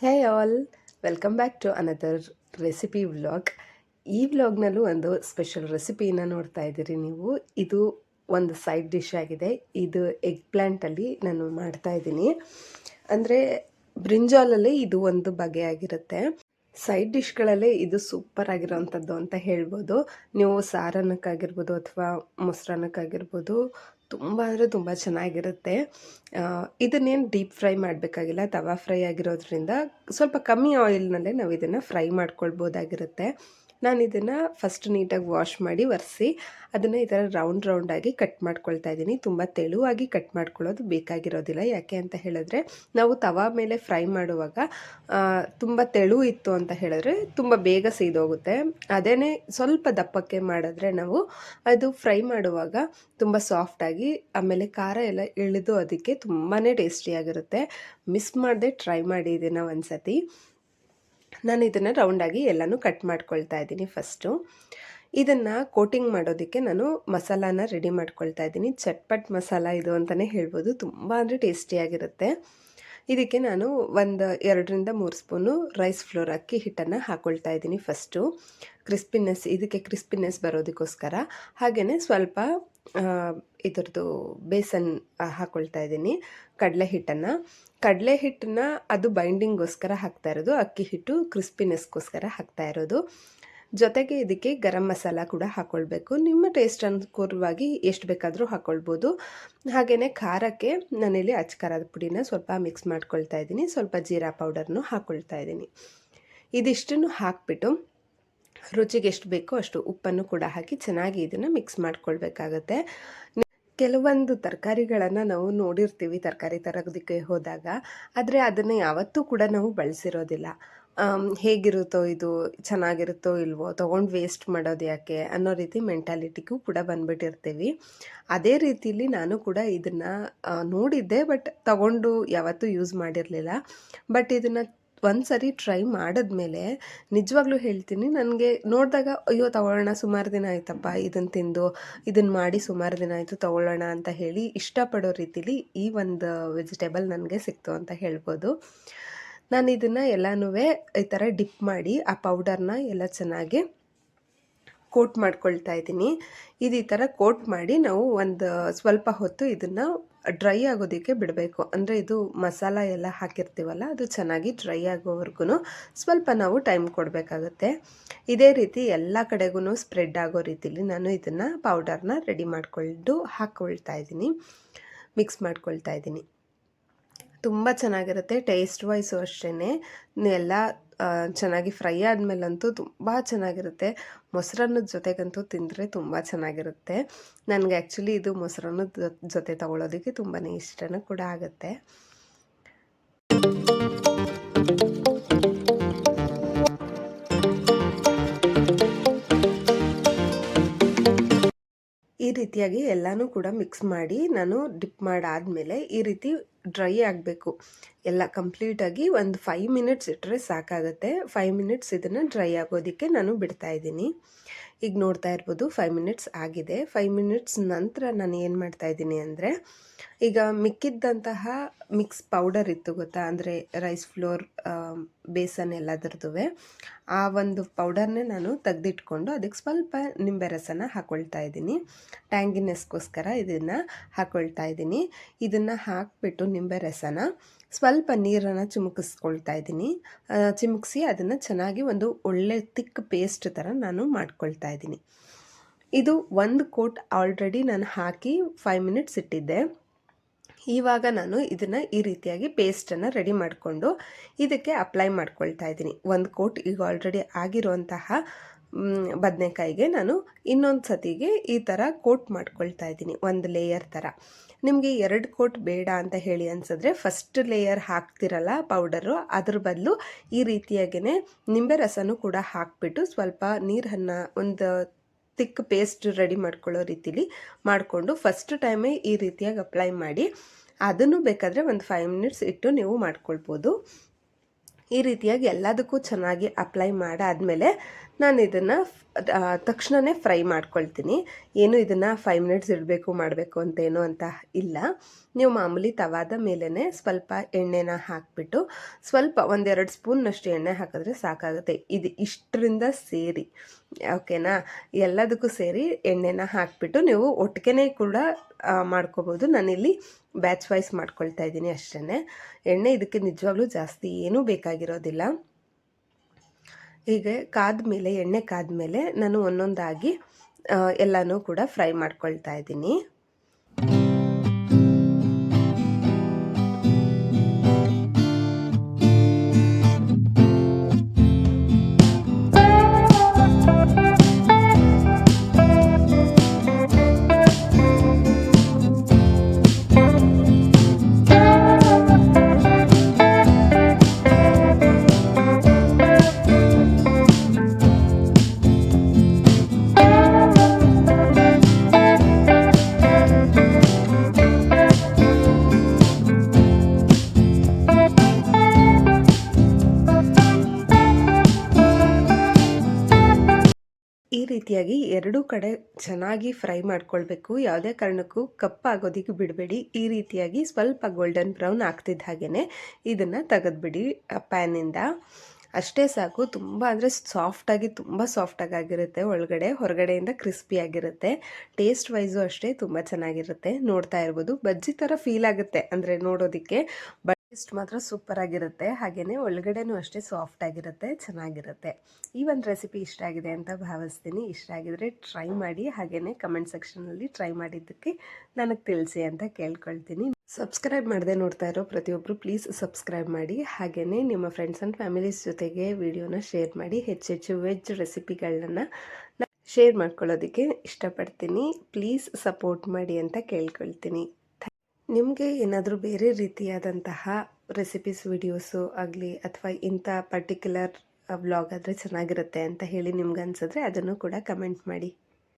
Hey all, welcome back to another recipe vlog. ಈ ವ್ಲಾಗ್ನಲ್ಲೂ ಒಂದು ಸ್ಪೆಷಲ್ ರೆಸಿಪಿನ ನೋಡ್ತಾ ಇದ್ದೀರಿ ನೀವು. ಇದು ಒಂದು ಸೈಡ್ ಡಿಶ್ ಆಗಿದೆ. ಇದು ಎಗ್ ಪ್ಲ್ಯಾಂಟಲ್ಲಿ ನಾನು ಮಾಡ್ತಾ ಇದ್ದೀನಿ. ಅಂದರೆ ಬ್ರಿಂಜಾಲಲ್ಲಿ ಇದು ಒಂದು ಬಗೆಯಾಗಿರುತ್ತೆ. ಸೈಡ್ ಡಿಶ್ಗಳಲ್ಲೇ ಇದು ಸೂಪರ್ ಆಗಿರೋವಂಥದ್ದು ಅಂತ ಹೇಳ್ಬೋದು. ನೀವು ಸಾರನ್ನಕ್ಕಾಗಿರ್ಬೋದು ಅಥವಾ ಮೊಸರನ್ನಕ್ಕಾಗಿರ್ಬೋದು ತುಂಬ ಅಂದರೆ ತುಂಬ ಚೆನ್ನಾಗಿರುತ್ತೆ. ಇದನ್ನೇನು ಡೀಪ್ ಫ್ರೈ ಮಾಡಬೇಕಾಗಿಲ್ಲ, ತವಾ ಫ್ರೈ ಆಗಿರೋದ್ರಿಂದ ಸ್ವಲ್ಪ ಕಮ್ಮಿ ಆಯಿಲ್ನಲ್ಲೇ ನಾವು ಇದನ್ನು ಫ್ರೈ ಮಾಡ್ಕೊಳ್ಬೋದಾಗಿರುತ್ತೆ. ನಾನು ಇದನ್ನು ಫಸ್ಟ್ ನೀಟಾಗಿ ವಾಶ್ ಮಾಡಿ ಒರೆಸಿ ಅದನ್ನು ಈ ಥರ ರೌಂಡಾಗಿ ಕಟ್ ಮಾಡ್ಕೊಳ್ತಾ ಇದ್ದೀನಿ. ತುಂಬ ತೆಳುವಾಗಿ ಕಟ್ ಮಾಡ್ಕೊಳ್ಳೋದು ಬೇಕಾಗಿರೋದಿಲ್ಲ. ಯಾಕೆ ಅಂತ ಹೇಳಿದ್ರೆ ನಾವು ತವಾ ಮೇಲೆ ಫ್ರೈ ಮಾಡುವಾಗ ತುಂಬ ತೆಳು ಇತ್ತು ಅಂತ ಹೇಳಿದ್ರೆ ತುಂಬ ಬೇಗ ಸೀದೋಗುತ್ತೆ. ಅದೇನೇ ಸ್ವಲ್ಪ ದಪ್ಪಕ್ಕೆ ಮಾಡಿದ್ರೆ ನಾವು ಅದು ಫ್ರೈ ಮಾಡುವಾಗ ತುಂಬ ಸಾಫ್ಟಾಗಿ, ಆಮೇಲೆ ಖಾರ ಎಲ್ಲ ಇಳಿದು ಅದಕ್ಕೆ ತುಂಬಾ ಟೇಸ್ಟಿಯಾಗಿರುತ್ತೆ. ಮಿಸ್ ಮಾಡದೆ ಟ್ರೈ ಮಾಡಿ ಇದನ್ನು ಒಂದು ಸತಿ. ನಾನು ಇದನ್ನು ರೌಂಡಾಗಿ ಎಲ್ಲನೂ ಕಟ್ ಮಾಡ್ಕೊಳ್ತಾ ಇದ್ದೀನಿ. ಫಸ್ಟು ಇದನ್ನು ಕೋಟಿಂಗ್ ಮಾಡೋದಕ್ಕೆ ನಾನು ಮಸಾಲಾನ ರೆಡಿ ಮಾಡ್ಕೊಳ್ತಾ ಇದ್ದೀನಿ. ಚಟ್ಪಟ್ ಮಸಾಲ ಇದು ಅಂತಲೇ ಹೇಳ್ಬೋದು. ತುಂಬ ಅಂದರೆ ಟೇಸ್ಟಿಯಾಗಿರುತ್ತೆ. ಇದಕ್ಕೆ ನಾನು ಒಂದು 2-3 ಸ್ಪೂನು ರೈಸ್ ಫ್ಲೋರ್ ಅಕ್ಕಿ ಹಿಟ್ಟನ್ನು ಹಾಕ್ಕೊಳ್ತಾ ಇದ್ದೀನಿ. ಫಸ್ಟು ಇದಕ್ಕೆ ಕ್ರಿಸ್ಪಿನೆಸ್ ಬರೋದಕ್ಕೋಸ್ಕರ. ಹಾಗೆಯೇ ಸ್ವಲ್ಪ ಇದರದ್ದು ಬೇಸನ್ ಹಾಕ್ಕೊಳ್ತಾ ಇದ್ದೀನಿ, ಕಡಲೆ ಹಿಟ್ಟನ್ನು ಅದು ಬೈಂಡಿಂಗ್ಗೋಸ್ಕರ ಹಾಕ್ತಾ ಇರೋದು, ಅಕ್ಕಿ ಹಿಟ್ಟು ಕ್ರಿಸ್ಪಿನೆಸ್ಗೋಸ್ಕರ ಹಾಕ್ತಾ ಇರೋದು. ಜೊತೆಗೆ ಇದಕ್ಕೆ ಗರಂ ಮಸಾಲ ಕೂಡ ಹಾಕ್ಕೊಳ್ಬೇಕು. ನಿಮ್ಮ ಟೇಸ್ಟ್ ಅನುಕೂಲವಾಗಿ ಎಷ್ಟು ಬೇಕಾದರೂ ಹಾಕ್ಕೊಳ್ಬೋದು. ಹಾಗೆಯೇ ಖಾರಕ್ಕೆ ನಾನಿಲ್ಲಿ ಖಾರದ ಪುಡಿನ ಸ್ವಲ್ಪ ಮಿಕ್ಸ್ ಮಾಡ್ಕೊಳ್ತಾ ಇದ್ದೀನಿ. ಸ್ವಲ್ಪ ಜೀರಾ ಪೌಡರ್ನು ಹಾಕ್ಕೊಳ್ತಾ ಇದ್ದೀನಿ. ಇದಿಷ್ಟನ್ನು ಹಾಕ್ಬಿಟ್ಟು ರುಚಿಗೆ ಎಷ್ಟು ಬೇಕೋ ಅಷ್ಟು ಉಪ್ಪನ್ನು ಕೂಡ ಹಾಕಿ ಚೆನ್ನಾಗಿ ಇದನ್ನು ಮಿಕ್ಸ್ ಮಾಡ್ಕೊಳ್ಬೇಕಾಗತ್ತೆ. ಕೆಲವೊಂದು ತರಕಾರಿಗಳನ್ನು ನಾವು ನೋಡಿರ್ತೀವಿ ತರಕಾರಿ ತರೋದಕ್ಕೆ ಹೋದಾಗ, ಆದರೆ ಅದನ್ನು ಯಾವತ್ತೂ ಕೂಡ ನಾವು ಬಳಸಿರೋದಿಲ್ಲ. ಹೇಗಿರುತ್ತೋ ಇದು, ಚೆನ್ನಾಗಿರುತ್ತೋ ಇಲ್ವೋ, ತೊಗೊಂಡು ವೇಸ್ಟ್ ಮಾಡೋದು ಯಾಕೆ ಅನ್ನೋ ರೀತಿ ಮೆಂಟಾಲಿಟಿಗೂ ಕೂಡ ಬಂದುಬಿಟ್ಟಿರ್ತೀವಿ. ಅದೇ ರೀತಿಯಲ್ಲಿ ನಾನು ಕೂಡ ಇದನ್ನು ನೋಡಿದ್ದೆ, ಬಟ್ ತೊಗೊಂಡು ಯಾವತ್ತೂ ಯೂಸ್ ಮಾಡಿರಲಿಲ್ಲ. ಬಟ್ ಇದನ್ನು ಒಂದು ಸರಿ ಟ್ರೈ ಮಾಡಿದ್ಮೇಲೆ ನಿಜವಾಗ್ಲೂ ಹೇಳ್ತೀನಿ, ನನಗೆ ನೋಡಿದಾಗ ಅಯ್ಯೋ ತಗೊಳ್ಳೋಣ, ಸುಮಾರು ದಿನ ಆಯ್ತಪ್ಪ ಇದನ್ನು ತಿಂದು, ಇದನ್ನು ಮಾಡಿ ಸುಮಾರು ದಿನ ಆಯಿತು, ತಗೊಳ್ಳೋಣ ಅಂತ ಹೇಳಿ ಇಷ್ಟಪಡೋ ರೀತಿಲಿ ಈ ಒಂದು ವೆಜಿಟೇಬಲ್ ನನಗೆ ಸಿಕ್ತು ಅಂತ ಹೇಳ್ಬೋದು. ನಾನು ಇದನ್ನು ಎಲ್ಲನೂ ಈ ಥರ ಡಿಪ್ ಮಾಡಿ ಆ ಪೌಡರ್ನ ಎಲ್ಲ ಚೆನ್ನಾಗಿ ಕೋಟ್ ಮಾಡ್ಕೊಳ್ತಾ ಇದ್ದೀನಿ. ಈ ಥರ ಕೋಟ್ ಮಾಡಿ ನಾವು ಒಂದು ಸ್ವಲ್ಪ ಹೊತ್ತು ಇದನ್ನು ಡ್ರೈ ಆಗೋದಕ್ಕೆ ಬಿಡಬೇಕು. ಅಂದರೆ ಇದು ಮಸಾಲ ಎಲ್ಲ ಹಾಕಿರ್ತೀವಲ್ಲ, ಅದು ಚೆನ್ನಾಗಿ ಡ್ರೈ ಆಗೋವರೆಗೂ ಸ್ವಲ್ಪ ನಾವು ಟೈಮ್ ಕೊಡಬೇಕಾಗುತ್ತೆ. ಇದೇ ರೀತಿ ಎಲ್ಲ ಕಡೆಗೂ ಸ್ಪ್ರೆಡ್ ಆಗೋ ರೀತಿಲಿ ನಾನು ಇದನ್ನು ಪೌಡರ್ನ ರೆಡಿ ಮಾಡಿಕೊಂಡು ಹಾಕ್ಕೊಳ್ತಾ ಇದ್ದೀನಿ, ಮಿಕ್ಸ್ ಮಾಡ್ಕೊಳ್ತಾ ಇದ್ದೀನಿ. ತುಂಬ ಚೆನ್ನಾಗಿರುತ್ತೆ. ಟೇಸ್ಟ್ ವೈಸು ಅಷ್ಟೇ. ಎಲ್ಲ ಚೆನ್ನಾಗಿ ಫ್ರೈ ಆದಮೇಲಂತೂ ತುಂಬ ಚೆನ್ನಾಗಿರುತ್ತೆ. ಮೊಸರನ್ನದ ಜೊತೆಗಂತೂ ತಿಂದರೆ ತುಂಬ ಚೆನ್ನಾಗಿರುತ್ತೆ. ನನಗೆ ಆ್ಯಕ್ಚುಲಿ ಇದು ಮೊಸರನ್ನದ ಜೊತೆ ತಗೊಳ್ಳೋದಕ್ಕೆ ತುಂಬಾ ಇಷ್ಟನೂ ಕೂಡ ಆಗುತ್ತೆ. ಈ ರೀತಿಯಾಗಿ ಎಲ್ಲನೂ ಕೂಡ ಮಿಕ್ಸ್ ಮಾಡಿ ನಾನು ಡಿಪ್ ಮಾಡಾದಮೇಲೆ ಈ ರೀತಿ ಡ್ರೈ ಆಗಬೇಕು. ಎಲ್ಲ ಕಂಪ್ಲೀಟಾಗಿ ಒಂದು 5 ಮಿನಿಟ್ಸ್ ಇಟ್ಟರೆ ಸಾಕಾಗುತ್ತೆ. 5 ಮಿನಿಟ್ಸ್ ಇದನ್ನು ಡ್ರೈ ಆಗೋದಕ್ಕೆ ನಾನು ಬಿಡ್ತಾ ಇದ್ದೀನಿ. ಈಗ ನೋಡ್ತಾ ಇರ್ಬೋದು 5 ಮಿನಿಟ್ಸ್ ಆಗಿದೆ. 5 ಮಿನಿಟ್ಸ್ ನಂತರ ನಾನು ಏನು ಮಾಡ್ತಾ ಇದ್ದೀನಿ ಅಂದರೆ, ಈಗ ಮಿಕ್ಕಿದ್ದಂತಹ ಮಿಕ್ಸ್ ಪೌಡರ್ ಇತ್ತು ಗೊತ್ತಾ, ಅಂದರೆ ರೈಸ್ ಫ್ಲೋರ್, ಬೇಸನ್ ಎಲ್ಲದರದ್ದು, ಆ ಒಂದು ಪೌಡರ್ನೇ ನಾನು ತೆಗೆದಿಟ್ಕೊಂಡು ಅದಕ್ಕೆ ಸ್ವಲ್ಪ ನಿಂಬೆ ರಸನ ಹಾಕ್ಕೊಳ್ತಾ ಇದ್ದೀನಿ. ಟ್ಯಾಂಗಿನೆಸ್ಗೋಸ್ಕರ ಇದನ್ನು ಹಾಕ್ಕೊಳ್ತಾ ಇದ್ದೀನಿ. ಇದನ್ನು ಹಾಕಿಬಿಟ್ಟು ನಿಂಬೆ ರಸನ ಸ್ವಲ್ಪ ನೀರನ್ನು ಚಿಮುಕಿಸ್ಕೊಳ್ತಾ ಇದ್ದೀನಿ. ಚಿಮುಕಿಸಿ ಅದನ್ನು ಚೆನ್ನಾಗಿ ಒಂದು ಒಳ್ಳೆ ತಿಕ್ ಪೇಸ್ಟ್ ಥರ ನಾನು ಮಾಡ್ಕೊಳ್ತಾ ಇದ್ದೀನಿ. ಇದು ಒಂದು ಕೋಟ್ ಆಲ್ರೆಡಿ ನಾನು ಹಾಕಿ 5 ಮಿನಿಟ್ಸ್ ಇಟ್ಟಿದ್ದೆ. ಇವಾಗ ನಾನು ಇದನ್ನು ಈ ರೀತಿಯಾಗಿ ಪೇಸ್ಟನ್ನು ರೆಡಿ ಮಾಡಿಕೊಂಡು ಇದಕ್ಕೆ ಅಪ್ಲೈ ಮಾಡ್ಕೊಳ್ತಾ ಇದ್ದೀನಿ. ಒಂದು ಕೋಟ್ ಈಗ ಆಲ್ರೆಡಿ ಆಗಿರುವಂತಹ ಬದನೆಕಾಯಿಗೆ ನಾನು ಇನ್ನೊಂದು ಸತಿಗೆ ಈ ಥರ ಕೋಟ್ ಮಾಡ್ಕೊಳ್ತಾ ಇದ್ದೀನಿ, ಒಂದು ಲೇಯರ್ ಥರ. ನಿಮಗೆ 2 ಕೋಟ್ ಬೇಡ ಅಂತ ಹೇಳಿ ಅನಿಸಿದ್ರೆ ಫಸ್ಟ್ ಲೇಯರ್ ಹಾಕ್ತಿರಲ್ಲ ಪೌಡರು, ಅದ್ರ ಬದಲು ಈ ರೀತಿಯಾಗೇ ನಿಂಬೆ ರಸನೂ ಕೂಡ ಹಾಕಿಬಿಟ್ಟು ಸ್ವಲ್ಪ ನೀರನ್ನು ಒಂದು ತಿಕ್ ಪೇಸ್ಟ್ ರೆಡಿ ಮಾಡ್ಕೊಳ್ಳೋ ರೀತಿಲಿ ಮಾಡಿಕೊಂಡು ಫಸ್ಟ್ ಟೈಮೇ ಈ ರೀತಿಯಾಗಿ ಅಪ್ಲೈ ಮಾಡಿ, ಅದನ್ನು ಬೇಕಾದರೆ ಒಂದು 5 ಮಿನಿಟ್ಸ್ ಇಟ್ಟು ನೀವು ಮಾಡ್ಕೊಳ್ಬೋದು. ಈ ರೀತಿಯಾಗಿ ಎಲ್ಲದಕ್ಕೂ ಚೆನ್ನಾಗಿ ಅಪ್ಲೈ ಮಾಡಾದಮೇಲೆ ನಾನು ಇದನ್ನು ತಕ್ಷಣವೇ ಫ್ರೈ ಮಾಡ್ಕೊಳ್ತೀನಿ. ಏನು ಇದನ್ನು 5 ಮಿನಿಟ್ಸ್ ಇಡಬೇಕು ಮಾಡಬೇಕು ಅಂತೇನು ಅಂತ ಇಲ್ಲ. ನೀವು ಮಾಮೂಲಿ ತವಾದ ಮೇಲೇ ಸ್ವಲ್ಪ ಎಣ್ಣೆನ ಹಾಕಿಬಿಟ್ಟು ಸ್ವಲ್ಪ 1-2 ಸ್ಪೂನ್ನಷ್ಟು ಎಣ್ಣೆ ಹಾಕಿದ್ರೆ ಸಾಕಾಗುತ್ತೆ. ಇದು ಇಷ್ಟರಿಂದ ಸೇರಿ ಓಕೆನಾ, ಎಲ್ಲದಕ್ಕೂ ಸೇರಿ ಎಣ್ಣೆನ ಹಾಕಿಬಿಟ್ಟು ನೀವು ಒಟ್ಟಿಗೆ ಕೂಡ ಮಾಡ್ಕೋಬೋದು. ನಾನಿಲ್ಲಿ ಬ್ಯಾಚ್ ವೈಸ್ ಮಾಡ್ಕೊಳ್ತಾ ಇದ್ದೀನಿ ಅಷ್ಟೇ. ಎಣ್ಣೆ ಇದಕ್ಕೆ ನಿಜವಾಗ್ಲೂ ಜಾಸ್ತಿ ಏನೂ ಬೇಕಾಗಿರೋದಿಲ್ಲ. ಹೀಗೆ ಕಾದ್ಮೇಲೆ ಎಣ್ಣೆ ಕಾದ್ಮೇಲೆ ನಾನು ಒಂದೊಂದಾಗಿ ಎಲ್ಲನೂ ಕೂಡ ಫ್ರೈ ಮಾಡ್ಕೊಳ್ತಾ ಇದ್ದೀನಿ. ಈ ರೀತಿಯಾಗಿ ಎರಡೂ ಕಡೆ ಚೆನ್ನಾಗಿ ಫ್ರೈ ಮಾಡ್ಕೊಳ್ಬೇಕು. ಯಾವುದೇ ಕಾರಣಕ್ಕೂ ಕಪ್ಪಾಗೋದಕ್ಕೆ ಬಿಡಬೇಡಿ. ಈ ರೀತಿಯಾಗಿ ಸ್ವಲ್ಪ ಗೋಲ್ಡನ್ ಬ್ರೌನ್ ಆಗ್ತಿದ್ದ ಹಾಗೆಯೇ ಇದನ್ನು ತೆಗೆದುಬಿಡಿ ಪ್ಯಾನಿಂದ. ಅಷ್ಟೇ ಸಾಕು. ತುಂಬ ಅಂದರೆ ಸಾಫ್ಟಾಗಿ, ತುಂಬ ಸಾಫ್ಟಾಗಿ ಆಗಿರುತ್ತೆ ಒಳಗಡೆ, ಹೊರಗಡೆಯಿಂದ ಕ್ರಿಸ್ಪಿಯಾಗಿರುತ್ತೆ. ಟೇಸ್ಟ್ ವೈಸು ಅಷ್ಟೇ ತುಂಬ ಚೆನ್ನಾಗಿರುತ್ತೆ. ನೋಡ್ತಾ ಇರ್ಬೋದು, ಬಜ್ಜಿ ಥರ ಫೀಲ್ ಆಗುತ್ತೆ ಅಂದರೆ ನೋಡೋದಕ್ಕೆ, ಬಟ್ ಟೇಸ್ಟ್ ಮಾತ್ರ ಸೂಪರ್ ಆಗಿರುತ್ತೆ. ಹಾಗೆಯೇ ಒಳಗಡೆನೂ ಅಷ್ಟೇ ಸಾಫ್ಟ್ ಆಗಿರುತ್ತೆ, ಚೆನ್ನಾಗಿರುತ್ತೆ. ಈ ಒಂದು ರೆಸಿಪಿ ಇಷ್ಟ ಆಗಿದೆ ಅಂತ ಭಾವಿಸ್ತೀನಿ. ಇಷ್ಟ ಆಗಿದ್ರೆ ಟ್ರೈ ಮಾಡಿ, ಹಾಗೆಯೇ ಕಮೆಂಟ್ ಸೆಕ್ಷನಲ್ಲಿ ಟ್ರೈ ಮಾಡಿದ್ದಕ್ಕೆ ನನಗೆ ತಿಳಿಸಿ ಅಂತ ಕೇಳ್ಕೊಳ್ತೀನಿ. ಸಬ್ಸ್ಕ್ರೈಬ್ ಮಾಡದೆ ನೋಡ್ತಾ ಇರೋ ಪ್ರತಿಯೊಬ್ಬರು ಪ್ಲೀಸ್ ಸಬ್ಸ್ಕ್ರೈಬ್ ಮಾಡಿ. ಹಾಗೆಯೇ ನಿಮ್ಮ ಫ್ರೆಂಡ್ಸ್ ಆ್ಯಂಡ್ ಫ್ಯಾಮಿಲೀಸ್ ಜೊತೆಗೆ ವಿಡಿಯೋನ ಶೇರ್ ಮಾಡಿ. ಹೆಚ್ಚೆಚ್ಚು ವೆಜ್ ರೆಸಿಪಿಗಳನ್ನ ಶೇರ್ ಮಾಡ್ಕೊಳ್ಳೋದಕ್ಕೆ ಇಷ್ಟಪಡ್ತೀನಿ. ಪ್ಲೀಸ್ ಸಪೋರ್ಟ್ ಮಾಡಿ ಅಂತ ಕೇಳ್ಕೊಳ್ತೀನಿ. ನಿಮಗೆ ಏನಾದರೂ ಬೇರೆ ರೀತಿಯಾದಂತಹ ರೆಸಿಪೀಸ್ ವಿಡಿಯೋಸು ಆಗಲಿ ಅಥವಾ ಇಂಥ ಪರ್ಟಿಕ್ಯುಲರ್ ವ್ಲಾಗ್ ಆದರೆ ಚೆನ್ನಾಗಿರುತ್ತೆ ಅಂತ ಹೇಳಿ ನಿಮ್ಗೆ ಅನಿಸಿದ್ರೆ ಅದನ್ನು ಕೂಡ ಕಮೆಂಟ್ ಮಾಡಿ.